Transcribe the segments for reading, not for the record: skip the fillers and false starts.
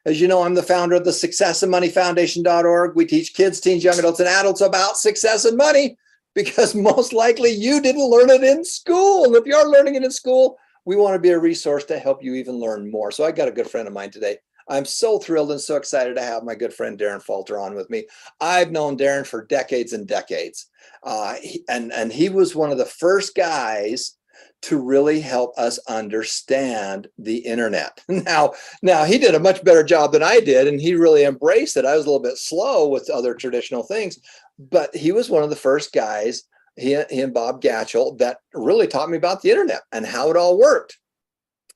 As you know, I'm the founder of the successandmoneyfoundation.org. We teach kids, teens, young adults, and adults about success and money because most likely you didn't learn it in school. And if you are learning it in school, we want to be a resource to help you even learn more. So I got a good friend of mine today. I'm so thrilled and so excited to have my good friend Daren Falter on with me. I've known Daren for decades and decades. And he was one of the first guys to really help us understand the internet. Now he did a much better job than I did, and he really embraced it. I was a little bit slow with other traditional things, but he was one of the first guys, he and Bob Gatchell, that really taught me about the internet and how it all worked.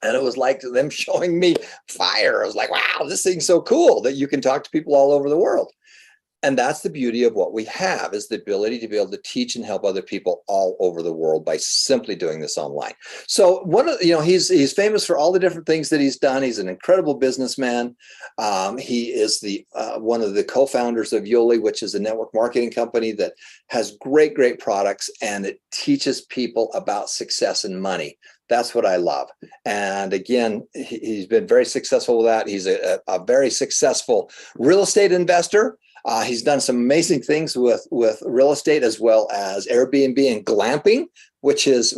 And it was like them showing me fire. I was like, wow, this thing's so cool that you can talk to people all over the world. And that's the beauty of what we have, is the ability to be able to teach and help other people all over the world by simply doing this online. So he's famous for all the different things that he's done. He's an incredible businessman. He is one of the co-founders of Yoli, which is a network marketing company that has great products, and it teaches people about success and money. That's what I love. And again, he's been very successful with that. He's a very successful real estate investor. He's done some amazing things with real estate, as well as Airbnb and glamping, which is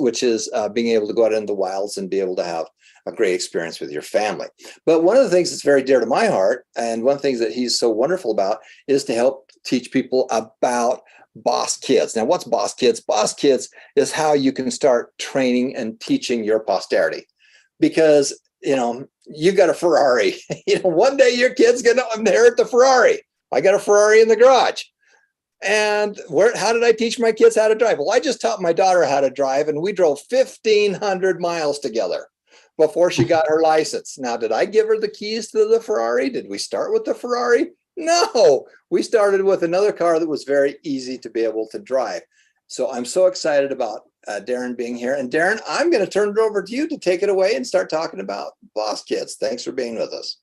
being able to go out into the wilds and be able to have a great experience with your family. But one of the things that's very dear to my heart, and one of the things that he's so wonderful about, is to help teach people about Boss Kids. Now, what's Boss Kids? Boss Kids is how you can start training and teaching your posterity, because you got a Ferrari. One day your kid's going to inherit the Ferrari. I got a Ferrari in the garage. And how did I teach my kids how to drive? Well, I just taught my daughter how to drive, and we drove 1,500 miles together before she got her license. Now, did I give her the keys to the Ferrari? Did we start with the Ferrari? No, we started with another car that was very easy to be able to drive. So I'm so excited about Daren being here. And Daren, I'm going to turn it over to you to take it away and start talking about Boss Kids. Thanks for being with us.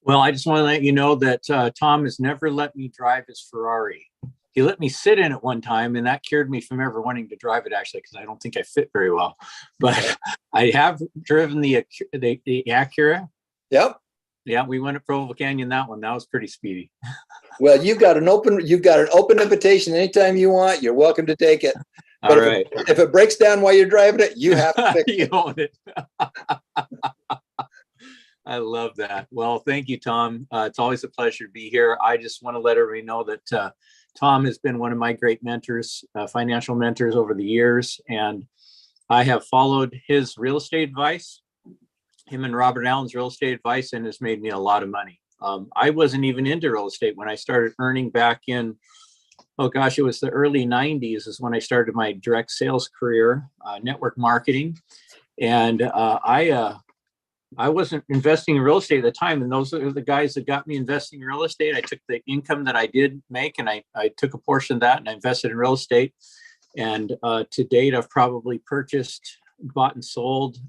Well, I just want to let you know that Tom has never let me drive his Ferrari. He let me sit in it one time, and that cured me from ever wanting to drive it, actually, because I don't think I fit very well. But I have driven the Acura. Yep. Yeah, we went to Provo Canyon. That was pretty speedy. Well, you've got an open invitation anytime you want. You're welcome to take it. But All right. If it breaks down while you're driving it, you have to fix it. You own it. I love that. Well, thank you, Tom. It's always a pleasure to be here. I just want to let everybody know that Tom has been one of my great mentors, financial mentors over the years, and I have followed his real estate advice, him and Robert Allen's real estate advice, and it's made me a lot of money. I wasn't even into real estate when I started earning back in, it was the early 90s is when I started my direct sales career, network marketing. And I wasn't investing in real estate at the time. And those are the guys that got me investing in real estate. I took the income that I did make, and I took a portion of that and I invested in real estate. And to date, I've probably bought and sold,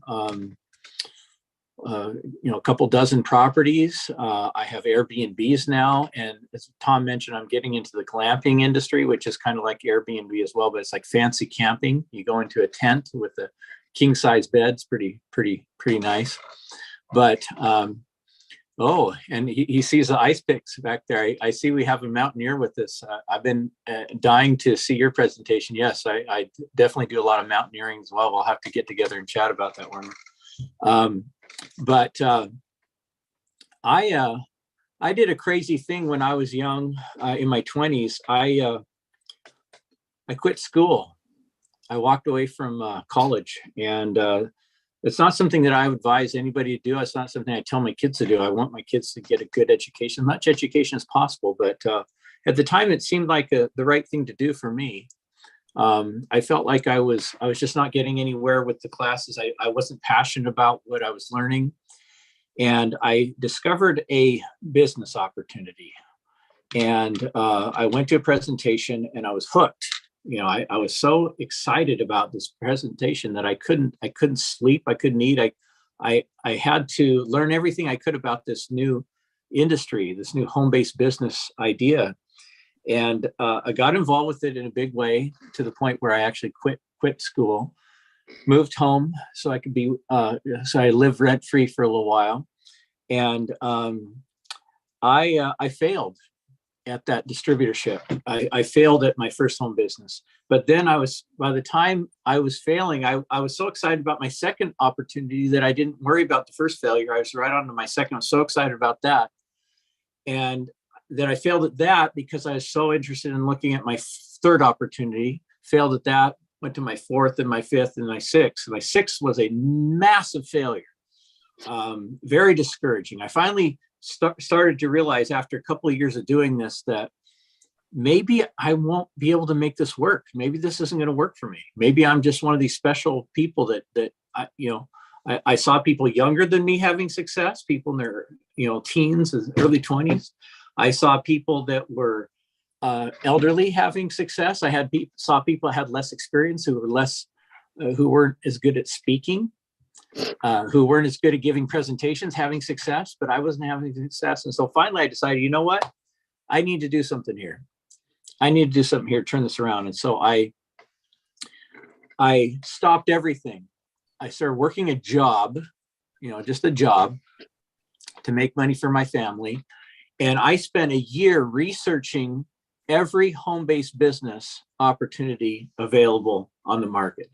a couple dozen properties. I have Airbnbs now. And as Tom mentioned, I'm getting into the glamping industry, which is kind of like Airbnb as well, but it's like fancy camping. You go into a tent with a king size beds, pretty nice. But and he sees the ice picks back there. I see we have a mountaineer with us. I've been dying to see your presentation. Yes, I definitely do a lot of mountaineering as well. We'll have to get together and chat about that one. I did a crazy thing when I was young, in my 20s. I quit school. I walked away from college, and it's not something that I would advise anybody to do. It's not something I tell my kids to do. I want my kids to get a good education, as much education as possible. But at the time, it seemed like the right thing to do for me. I felt like I was just not getting anywhere with the classes. I wasn't passionate about what I was learning. And I discovered a business opportunity. And I went to a presentation and I was hooked. I was so excited about this presentation that I couldn't sleep. I couldn't eat. I had to learn everything I could about this new industry, this new home-based business idea. And I got involved with it in a big way, to the point where I actually quit school, moved home so I could so I lived rent-free for a little while. And I failed at that distributorship. I failed at my first home business. But then by the time I was failing, I was so excited about my second opportunity that I didn't worry about the first failure. I was right on to my second. I was so excited about that. And then I failed at that because I was so interested in looking at my third opportunity, failed at that, went to my fourth and my fifth and my sixth. And my sixth was a massive failure. Very discouraging. I finally started to realize after a couple of years of doing this that maybe I won't be able to make this work. Maybe this isn't going to work for me. Maybe I'm just one of these special people that I saw people younger than me having success, people in their teens and early 20s. I saw people that were elderly having success. I saw people that had less experience, who weren't as good at speaking, who weren't as good at giving presentations, having success, but I wasn't having success. And so finally I decided, you know what? I need to do something here. Turn this around. And so I stopped everything. I started working a job, just a job to make money for my family. And I spent a year researching every home-based business opportunity available on the market.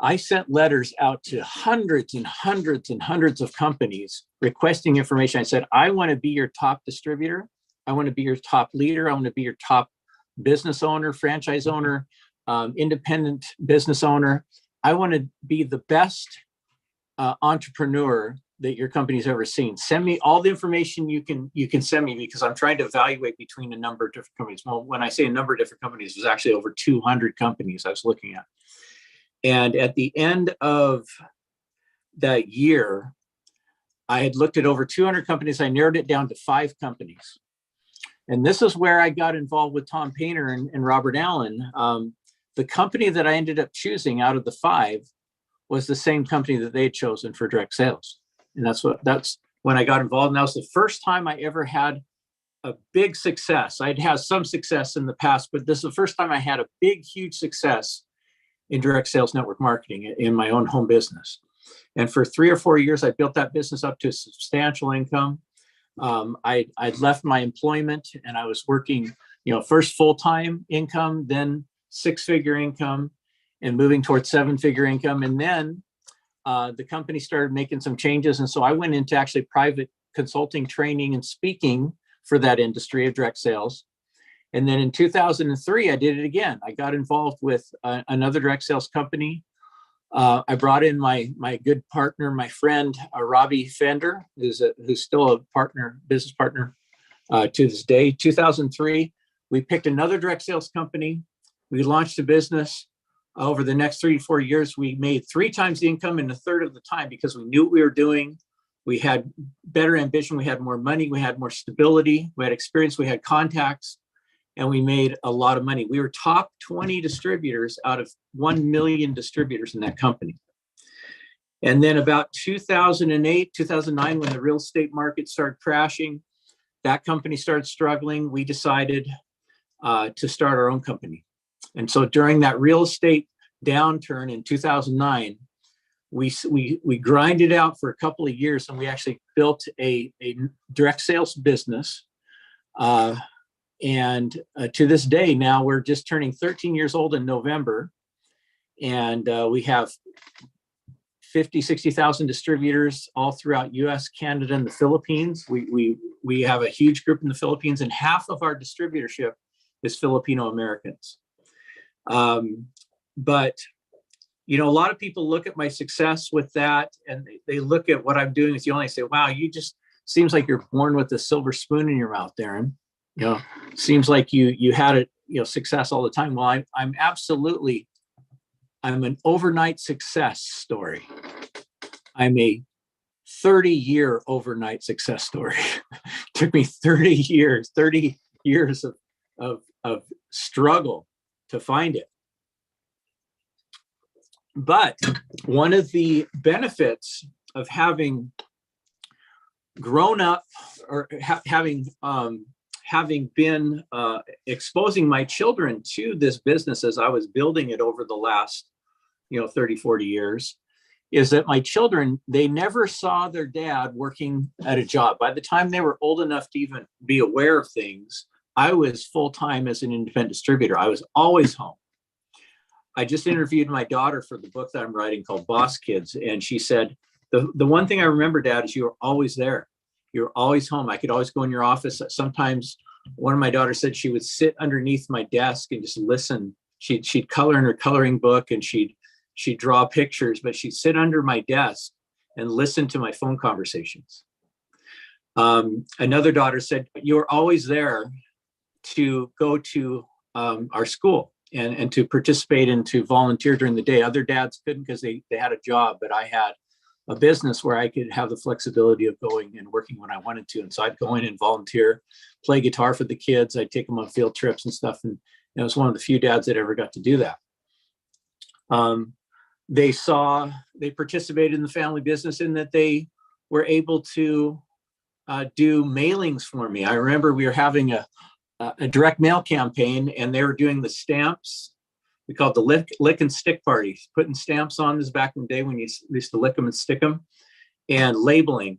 I sent letters out to hundreds and hundreds and hundreds of companies requesting information. I said, I want to be your top distributor. I want to be your top leader. I want to be your top business owner, franchise owner, independent business owner. I want to be the best entrepreneur that your company's ever seen. Send me all the information you can send me, because I'm trying to evaluate between a number of different companies. Well, when I say a number of different companies, there's actually over 200 companies I was looking at. And at the end of that year, I had looked at over 200 companies. I narrowed it down to 5 companies. And this is where I got involved with Tom Painter and Robert Allen. The company that I ended up choosing out of the 5 was the same company that they had chosen for direct sales. And that's when I got involved. And that was the first time I ever had a big success. I'd had some success in the past, but this is the first time I had a big, huge success in direct sales network marketing in my own home business. And for 3 or 4 years, I built that business up to a substantial income. I'd left my employment and I was working, first full-time income, then 6-figure income, and moving towards 7-figure income. And then the company started making some changes. And so I went into actually private consulting, training, and speaking for that industry of direct sales. And then in 2003, I did it again. I got involved with another direct sales company. I brought in my good partner, my friend, Robbie Fender, who's still a business partner to this day. 2003, we picked another direct sales company. We launched a business. Over the next 3 to 4 years, we made 3 times the income in a third of the time, because we knew what we were doing. We had better ambition. We had more money. We had more stability. We had experience. We had contacts. And we made a lot of money. We were top 20 distributors out of 1 million distributors in that company. And then about 2008, 2009, when the real estate market started crashing, that company started struggling. We decided to start our own company. And so during that real estate downturn in 2009, we grinded out for a couple of years, and we actually built a direct sales business. And to this day, now we're just turning 13 years old in November. And we have 60,000 distributors all throughout US, Canada, and the Philippines. We have a huge group in the Philippines, and half of our distributorship is Filipino Americans. But, a lot of people look at my success with that, and they look at what I'm doing with you, and they say, wow, you just seems like you're born with a silver spoon in your mouth, Daren. Seems like you had it, success all the time. Well, I'm an overnight success story. I'm a 30-year overnight success story. Took me 30 years of struggle to find it. But one of the benefits of having grown up, or having been exposing my children to this business as I was building it over the last 30, 40 years, is that my children, they never saw their dad working at a job. By the time they were old enough to even be aware of things, I was full-time as an independent distributor. I was always home. I just interviewed my daughter for the book that I'm writing called Boss Kids. And she said, the one thing I remember, Dad, is you were always there. You were always home. I could always go in your office. Sometimes one of my daughters said she would sit underneath my desk and just listen. She'd color in her coloring book, and she'd draw pictures, but she'd sit under my desk and listen to my phone conversations. Another daughter said, you were always there to go to our school and to participate and to volunteer during the day. Other dads couldn't because they had a job, but I had a business where I could have the flexibility of going and working when I wanted to. And so I'd go in and volunteer, play guitar for the kids. I'd take them on field trips and stuff. And I was one of the few dads that ever got to do that. They participated in the family business in that they were able to do mailings for me. I remember we were having a direct mail campaign, and they were doing the stamps. We called the lick and stick party, putting stamps on. This back in the day when you used to lick them and stick them, and labeling,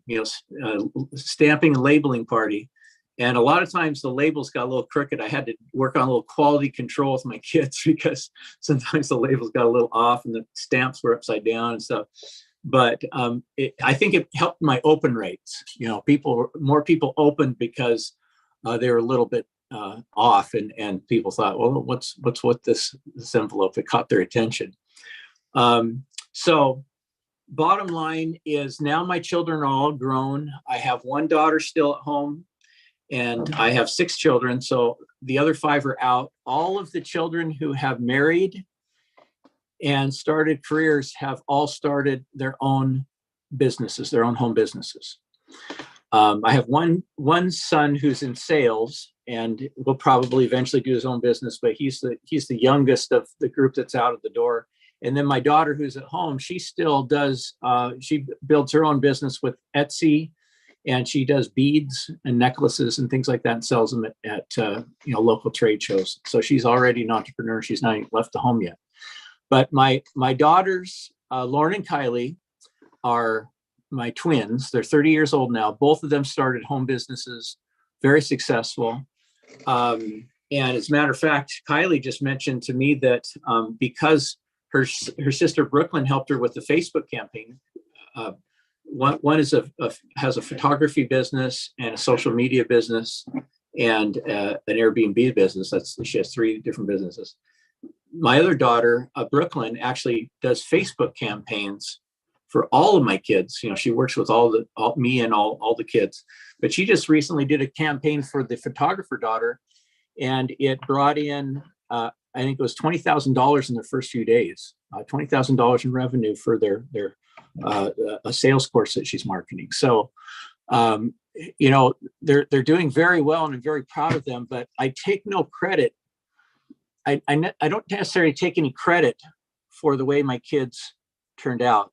stamping and labeling party. And a lot of times the labels got a little crooked. I had to work on a little quality control with my kids because sometimes the labels got a little off and the stamps were upside down and stuff. But I think it helped my open rates. More people opened because they were a little bit off, and people thought, well, what's with this envelope? It caught their attention. So bottom line is, now my children are all grown. I have one daughter still at home, and I have 6 children. So the other 5 are out. All of the children who have married and started careers have all started their own businesses, their own home businesses. I have one son who's in sales and will probably eventually do his own business, but he's the youngest of the group that's out of the door. And then my daughter, who's at home, she still does, she builds her own business with Etsy, and she does beads and necklaces and things like that and sells them at local trade shows. So she's already an entrepreneur. She's not even left the home yet. But my daughters, Lauren and Kylie, are my twins. They're 30 years old now. Both of them started home businesses, very successful. And as a matter of fact, Kylie just mentioned to me that because her sister Brooklyn helped her with the Facebook campaign. One has a photography business and a social media business and an Airbnb business. She has 3 different businesses. My other daughter, Brooklyn, actually does Facebook campaigns for all of my kids. She works with me and all the kids, but she just recently did a campaign for the photographer daughter, and it brought in, I think it was $20,000 in their first few days, $20,000 in revenue for their a sales course that she's marketing. So, they're doing very well, and I'm very proud of them, but I take no credit. I don't necessarily take any credit for the way my kids turned out.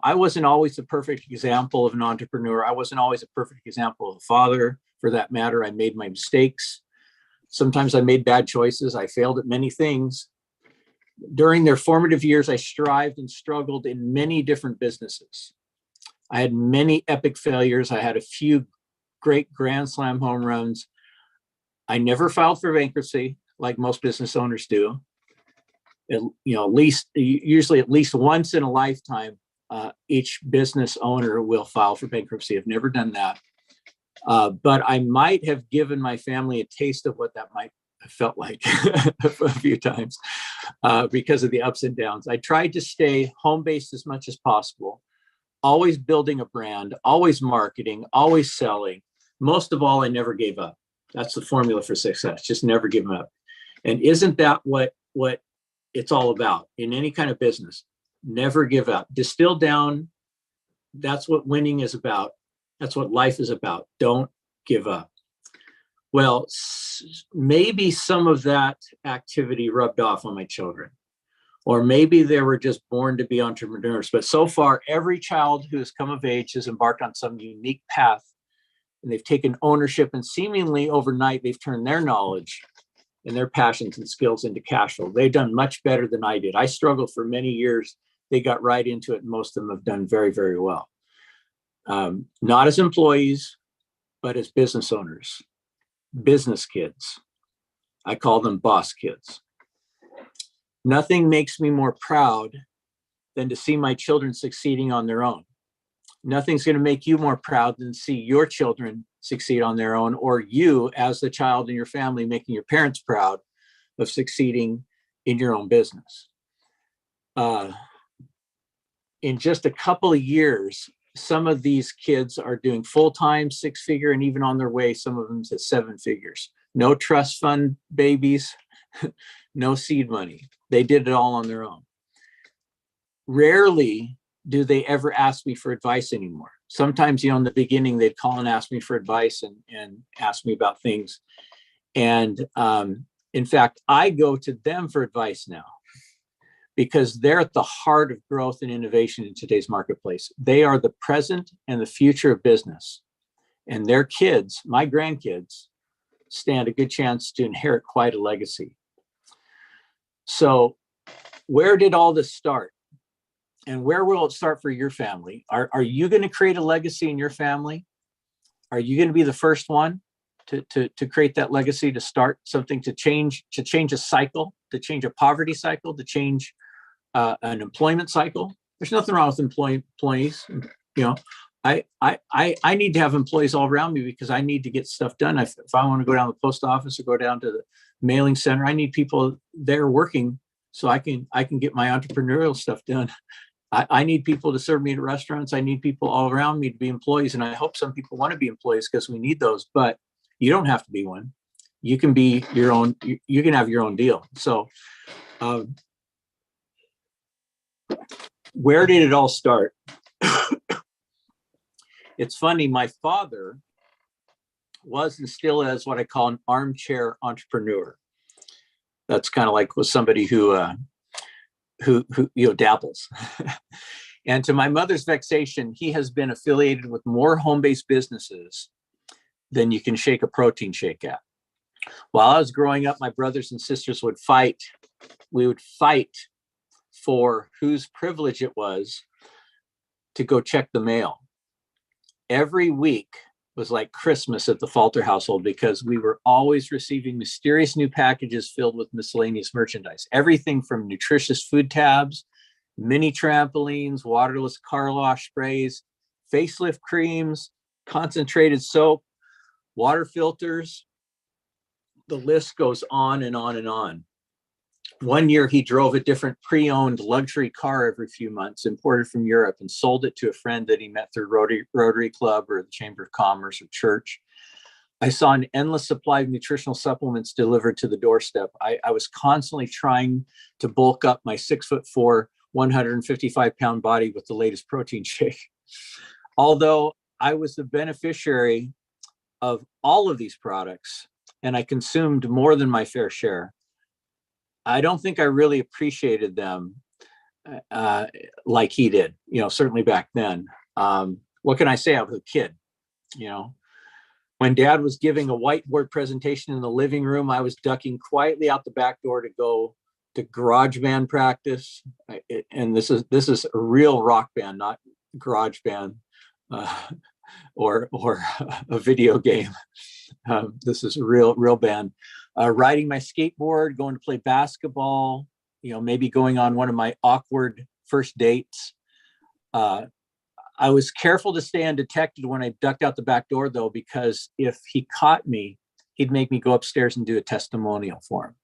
I wasn't always the perfect example of an entrepreneur. I wasn't always a perfect example of a father, for that matter. I made my mistakes. Sometimes I made bad choices. I failed at many things. During their formative years, I strived and struggled in many different businesses. I had many epic failures. I had a few great grand slam home runs. I never filed for bankruptcy like most business owners do. Usually at least once in a lifetime, each business owner will file for bankruptcy. I've never done that. But I might have given my family a taste of what that might have felt like a few times because of the ups and downs. I tried to stay home-based as much as possible, always building a brand, always marketing, always selling. Most of all, I never gave up. That's the formula for success. Just never give up. And isn't that what it's all about in any kind of business? Never give up. Distill down, that's what winning is about. That's what life is about. Don't give up. Well, maybe some of that activity rubbed off on my children, or maybe they were just born to be entrepreneurs. But so far, every child who has come of age has embarked on some unique path, and they've taken ownership, and seemingly overnight, they've turned their knowledge and their passions and skills into cash flow. They've done much better than I did. I struggled for many years they got right into it. And most of them have done very, very well. Not as employees, but as business owners, business kids. I call them boss kids. Nothing makes me more proud than to see my children succeeding on their own. Nothing's going to make you more proud than to see your children succeed on their own, or you as the child in your family making your parents proud of succeeding in your own business. In just a couple of years, some of these kids are doing full-time, six-figure, and even on their way, some of them to seven figures. No trust fund babies, no seed money. They did it all on their own. Rarely do they ever ask me for advice anymore. Sometimes, in the beginning, they'd call and ask me for advice and ask me about things. And in fact, I go to them for advice now because they're at the heart of growth and innovation in today's marketplace. They are the present and the future of business. And their kids, my grandkids, stand a good chance to inherit quite a legacy. So where did all this start? And where will it start for your family? Are you going to create a legacy in your family? Are you going to be the first one to create that legacy, to start something, to change a cycle, to change a poverty cycle, to change an employment cycle? There's nothing wrong with employees. I need to have employees all around me because I need to get stuff done. If I want to go down to the post office or go down to the mailing center, I need people there working so I can get my entrepreneurial stuff done. I need people to serve me at restaurants. I need people all around me to be employees. And I hope some people want to be employees because we need those, but you don't have to be one. You can be your own, you can have your own deal. So where did it all start? It's funny, my father was and still is what I call an armchair entrepreneur. That's kind of like with somebody who dabbles. And to my mother's vexation, he has been affiliated with more home-based businesses than you can shake a protein shake at. While I was growing up, my brothers and sisters would fight. We would fight for whose privilege it was to go check the mail. Every week was like Christmas at the Falter household because we were always receiving mysterious new packages filled with miscellaneous merchandise. Everything from nutritious food tabs, mini trampolines, waterless car wash sprays, facelift creams, concentrated soap, water filters. The list goes on and on and on. One year he drove a different pre-owned luxury car every few months, imported from Europe, and sold it to a friend that he met through Rotary Club or the Chamber of Commerce or church. I saw an endless supply of nutritional supplements delivered to the doorstep. I was constantly trying to bulk up my 6'4", 155-pound body with the latest protein shake. Although I was the beneficiary of all of these products and I consumed more than my fair share, I don't think I really appreciated them like he did, certainly back then. What can I say? I was a kid, When Dad was giving a whiteboard presentation in the living room, I was ducking quietly out the back door to go to garage band practice. And this is a real rock band, not garage band or a video game. This is a real band. Riding my skateboard, going to play basketball, maybe going on one of my awkward first dates. I was careful to stay undetected when I ducked out the back door, though, because if he caught me, he'd make me go upstairs and do a testimonial for him.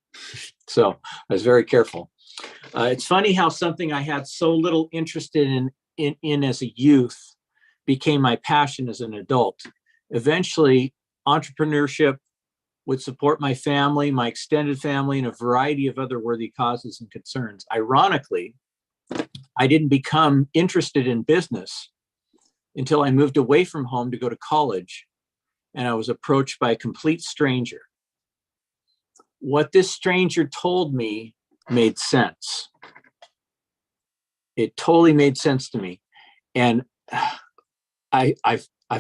So I was very careful. It's funny how something I had so little interest in as a youth became my passion as an adult. Eventually, entrepreneurship would support my family, my extended family, and a variety of other worthy causes and concerns. Ironically, I didn't become interested in business until I moved away from home to go to college, and I was approached by a complete stranger. What this stranger told me made sense. It totally made sense to me. And I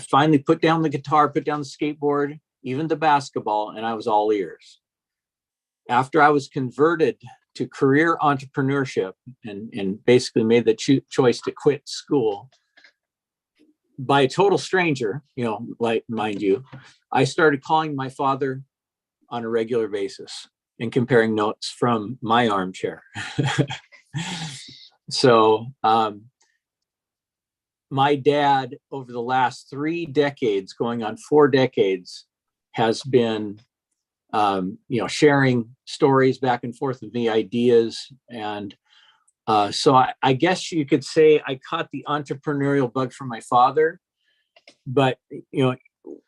finally put down the guitar, put down the skateboard, even the basketball, and I was all ears. After I was converted to career entrepreneurship and basically made the choice to quit school by a total stranger, like, mind you, I started calling my father on a regular basis and comparing notes from my armchair. So my dad, over the last 3 decades, going on 4 decades, has been, sharing stories back and forth with me, ideas. And so I guess you could say I caught the entrepreneurial bug from my father. But,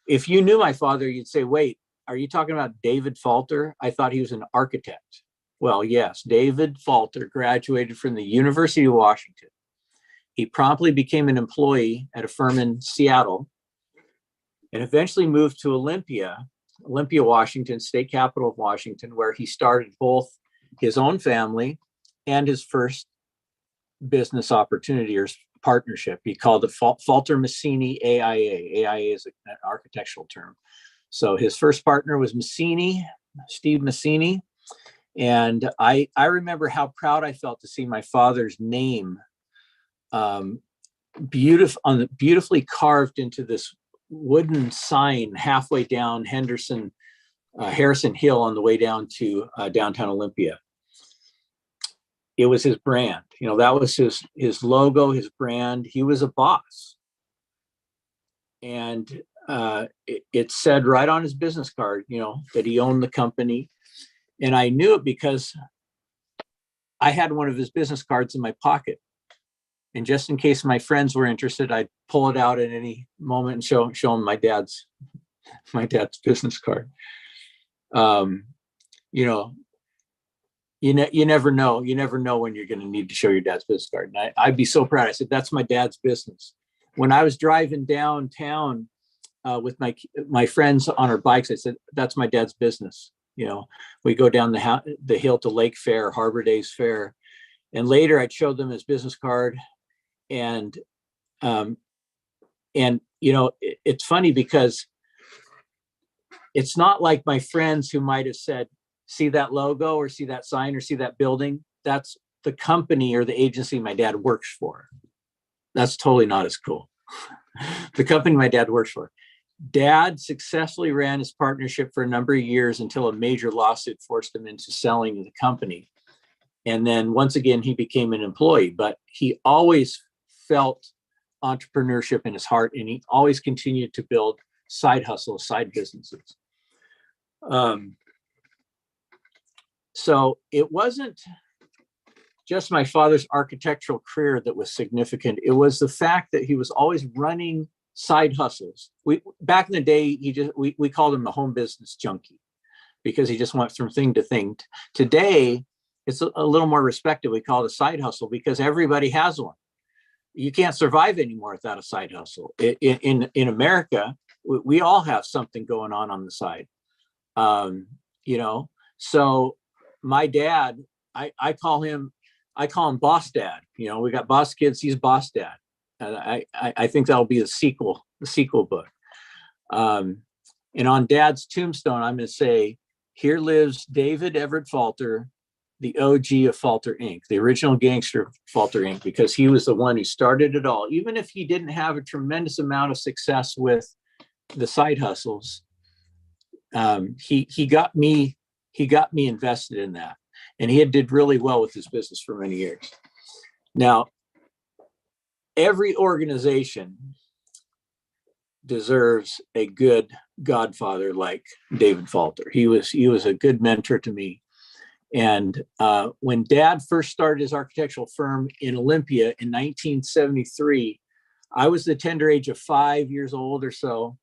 if you knew my father, you'd say, wait, are you talking about David Falter? I thought he was an architect. Well, yes, David Falter graduated from the University of Washington. He promptly became an employee at a firm in Seattle and eventually moved to Olympia, Washington, state capital of Washington, where he started both his own family and his first business opportunity or partnership. He called it Falter Massini AIA. AIA is an architectural term. So his first partner was Steve Massini. And I remember how proud I felt to see my father's name beautifully carved into this wooden sign halfway down Harrison Hill on the way down to downtown Olympia. It was his brand, that was his logo, his brand. He was a boss. And it said right on his business card, that he owned the company. And I knew it because I had one of his business cards in my pocket. And just in case my friends were interested, I'd pull it out at any moment and show them my dad's business card. You never know. You never know when you're going to need to show your dad's business card. And I'd be so proud. I said, that's my dad's business. When I was driving downtown with my friends on our bikes, I said, that's my dad's business. We go down the hill to Lake Fair, Harbor Days Fair. And later I'd show them his business card. And it's funny because it's not like my friends who might have said, see that logo or see that sign or see that building. That's the company or the agency my dad works for. That's totally not as cool. The company my dad works for. Dad successfully ran his partnership for a number of years until a major lawsuit forced him into selling the company. And then once again, he became an employee, but he always felt entrepreneurship in his heart, and he always continued to build side hustles, side businesses. So it wasn't just my father's architectural career that was significant. It was the fact that he was always running side hustles. Back in the day, we called him the home business junkie because he just went from thing to thing. Today, it's a little more respected. We call it a side hustle because everybody has one. You can't survive anymore without a side hustle. In America, we all have something going on the side. So my dad, I call him boss dad. We got boss kids, he's boss dad. I think that'll be the sequel book. And on dad's tombstone, I'm going to say, here lives David Everett Falter, the OG of Falter Inc., the original gangster of Falter Inc., because he was the one who started it all. Even if he didn't have a tremendous amount of success with the side hustles, he got me invested in that. And he did really well with his business for many years. Now, every organization deserves a good godfather like David Falter. He was a good mentor to me. And when Dad first started his architectural firm in Olympia in 1973, I was the tender age of 5 years old or so.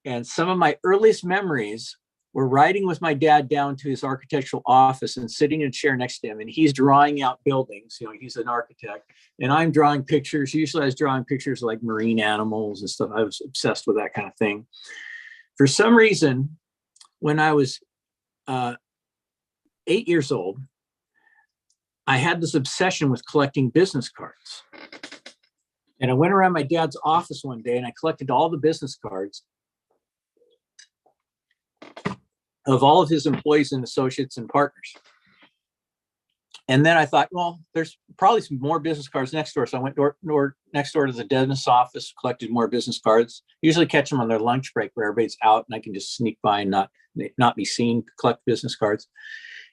And some of my earliest memories were riding with my dad down to his architectural office and sitting in a chair next to him. And he's drawing out buildings. He's an architect. And I'm drawing pictures. Usually I was drawing pictures like marine animals and stuff. I was obsessed with that kind of thing. For some reason, when I was 8 years old, I had this obsession with collecting business cards. And I went around my dad's office one day and I collected all the business cards of all of his employees and associates and partners. And then I thought, well, there's probably some more business cards next door. So I went next door to the dentist's office, collected more business cards, usually catch them on their lunch break where everybody's out and I can just sneak by and not be seen, collect business cards.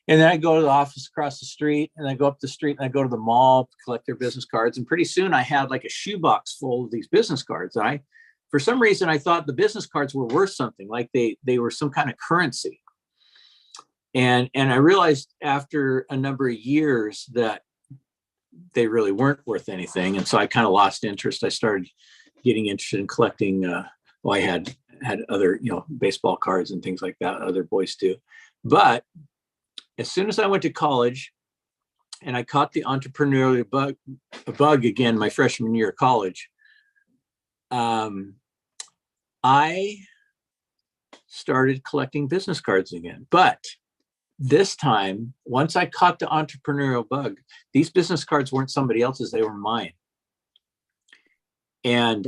And then I go to the office across the street, and I go up the street and I go to the mall, collect their business cards. And pretty soon I had like a shoebox full of these business cards. And for some reason, I thought the business cards were worth something, like they were some kind of currency. And I realized after a number of years that they really weren't worth anything. And so I kind of lost interest. I started getting interested in collecting. I had other, baseball cards and things like that, other boys do. But as soon as I went to college and I caught the entrepreneurial bug again, my freshman year of college, I started collecting business cards again. But this time, once I caught the entrepreneurial bug, these business cards weren't somebody else's, they were mine. And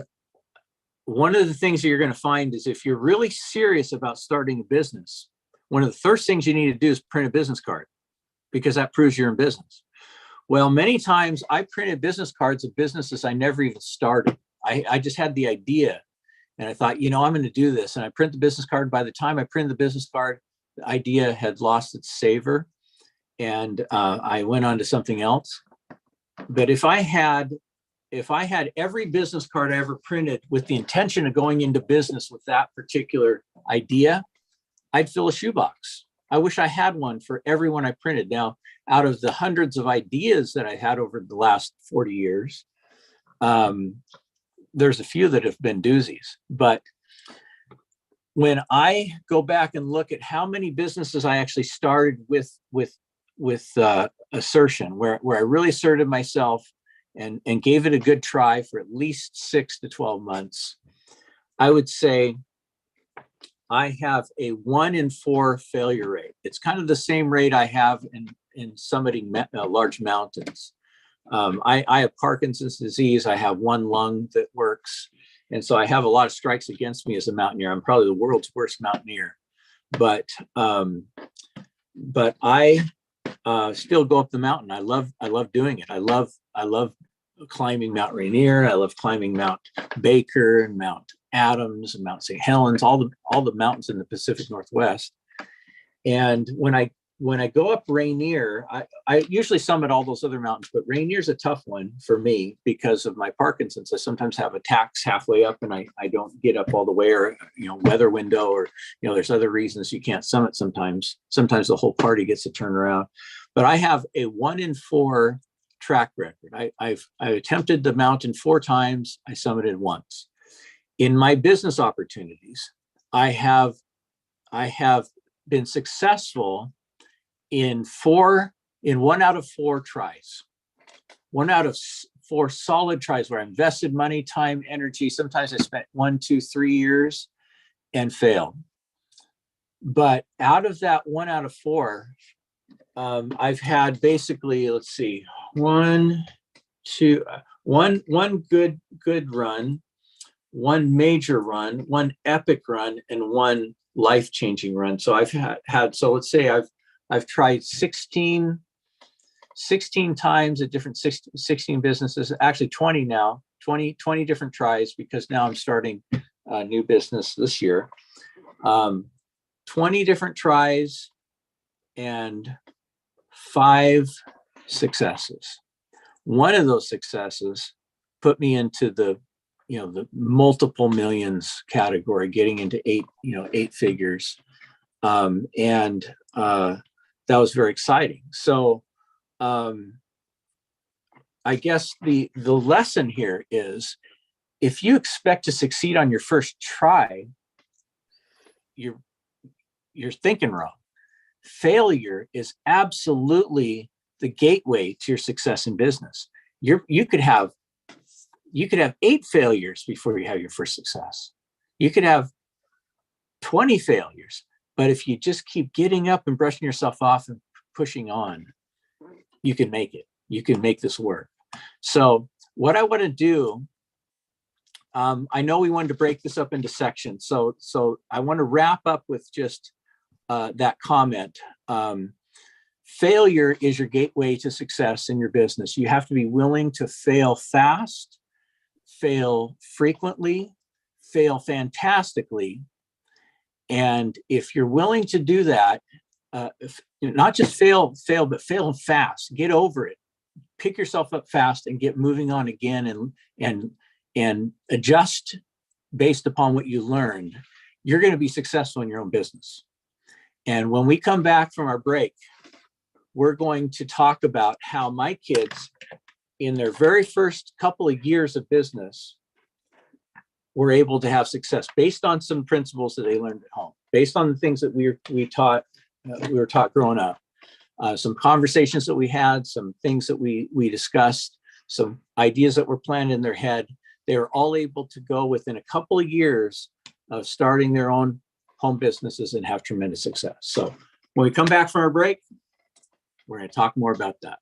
one of the things that you're going to find is if you're really serious about starting a business, one of the first things you need to do is print a business card, because that proves you're in business. Well, many times I printed business cards of businesses I never even started. I just had the idea and I thought, I'm going to do this. And I print the business card. By the time I printed the business card, the idea had lost its savor and I went on to something else. But if I had every business card I ever printed with the intention of going into business with that particular idea, I'd fill a shoebox. I wish I had one for everyone I printed. Now, out of the hundreds of ideas that I had over the last 40 years, there's a few that have been doozies. But when I go back and look at how many businesses I actually started with assertion, where I really asserted myself and gave it a good try for at least 6 to 12 months, I would say I have a 1 in 4 failure rate. It's kind of the same rate I have in summiting large mountains. I have Parkinson's disease. I have one lung that works. And so I have a lot of strikes against me as a mountaineer. I'm probably the world's worst mountaineer, but I still go up the mountain. I love doing it. I love climbing Mount Rainier. I love climbing Mount Baker and Mount Adams and Mount St. Helens, all the mountains in the Pacific Northwest. And when I go up Rainier, I usually summit all those other mountains, but Rainier's a tough one for me because of my Parkinson's. I sometimes have attacks halfway up and I don't get up all the way, or, weather window, or, there's other reasons you can't summit sometimes. Sometimes the whole party gets to turn around. But I have a 1 in 4 track record. I attempted the mountain 4 times. I summited once. In my business opportunities, I have been successful in 1 out of 4 tries, 1 out of 4 solid tries where I invested money, time, energy. Sometimes I spent 1, 2, 3 years and failed. But out of that 1 out of 4, I've had basically, let's see, one good run, 1 major run, 1 epic run, and 1 life-changing run. So I've had so let's say I've tried 16 times at different 16 businesses, actually 20 now, 20 different tries, because now I'm starting a new business this year. 20 different tries and 5 successes. One of those successes put me into the multiple millions category, getting into 8 figures. And that was very exciting. So I guess the lesson here is, if you expect to succeed on your first try, you're thinking wrong. Failure is absolutely the gateway to your success in business. You could have 8 failures before you have your first success. You could have 20 failures, but if you just keep getting up and brushing yourself off and pushing on, you can make it. You can make this work. So what I want to do, I know we wanted to break this up into sections. So I want to wrap up with just that comment. failure is your gateway to success in your business. You have to be willing to fail fast, fail frequently, fail fantastically. And if you're willing to do that, not just fail, but fail fast, get over it, pick yourself up fast and get moving on again and adjust based upon what you learned, you're going to be successful in your own business. And when we come back from our break, we're going to talk about how my kids, in their very first couple of years of business, were able to have success based on some principles that they learned at home, based on the things that we were taught growing up, some conversations that we had, some things that we discussed, some ideas that were planned in their head. They were all able to go within a couple of years of starting their own home businesses and have tremendous success. So when we come back from our break, we're going to talk more about that.